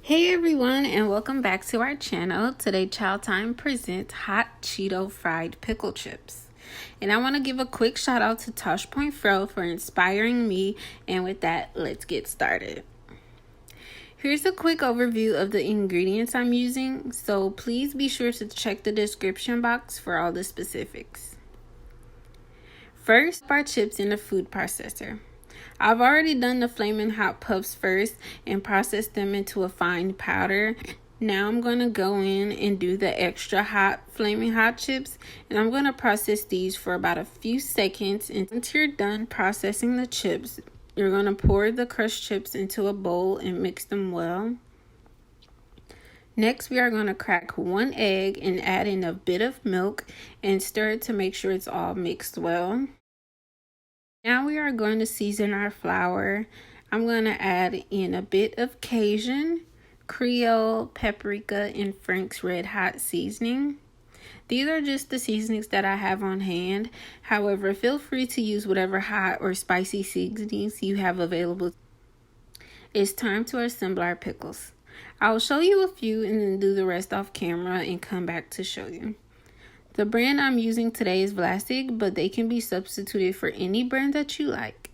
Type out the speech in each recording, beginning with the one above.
Hey everyone, and welcome back to our channel. Today Child Time presents hot Cheeto fried pickle chips. And I want to give a quick shout out to ToshPointFro for inspiring me, and with that, let's get started. Here's a quick overview of the ingredients I'm using, so please be sure to check the description box for all the specifics. First, our chips in the food processor. I've already done the Flamin' Hot Puffs first and processed them into a fine powder. Now I'm going to go in and do the extra hot Flamin' Hot chips, and I'm going to process these for about a few seconds. And once you're done processing the chips, you're going to pour the crushed chips into a bowl and mix them well. Next, we are going to crack one egg and add in a bit of milk and stir it to make sure it's all mixed well. Now we are going to season our flour. I'm going to add in a bit of Cajun, Creole, Paprika, and Frank's Red Hot seasoning. These are just the seasonings that I have on hand. However, feel free to use whatever hot or spicy seasonings you have available. It's time to assemble our pickles. I'll show you a few and then do the rest off camera and come back to show you. The brand I'm using today is Vlasic, but they can be substituted for any brand that you like.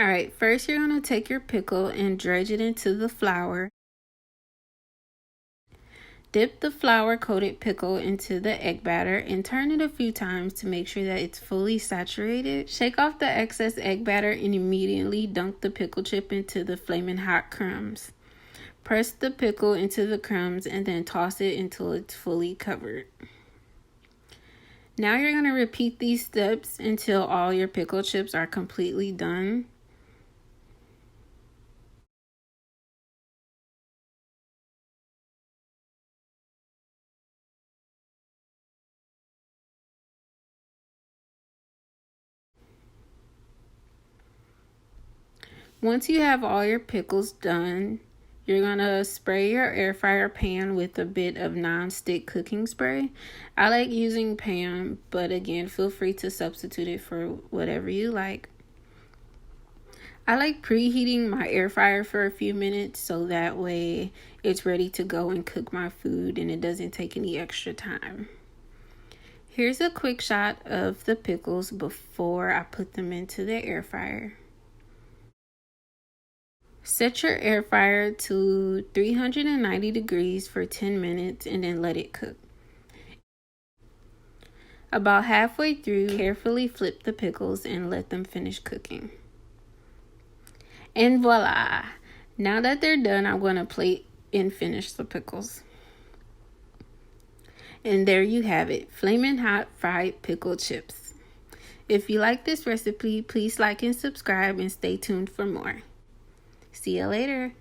Alright, first you're going to take your pickle and dredge it into the flour. Dip the flour-coated pickle into the egg batter and turn it a few times to make sure that it's fully saturated. Shake off the excess egg batter and immediately dunk the pickle chip into the flaming hot crumbs. Press the pickle into the crumbs and then toss it until it's fully covered. Now you're going to repeat these steps until all your pickle chips are completely done. Once you have all your pickles done, you're going to spray your air fryer pan with a bit of non-stick cooking spray. I like using pan, but again, feel free to substitute it for whatever you like. I like preheating my air fryer for a few minutes so that way it's ready to go and cook my food and it doesn't take any extra time. Here's a quick shot of the pickles before I put them into the air fryer. Set your air fryer to 390 degrees for 10 minutes and then let it cook. About halfway through, carefully flip the pickles and let them finish cooking. And voila! Now that they're done, I'm going to plate and finish the pickles. And there you have it, Flamin' Hot Fried Pickle Chips. If you like this recipe, please like and subscribe and stay tuned for more. See you later.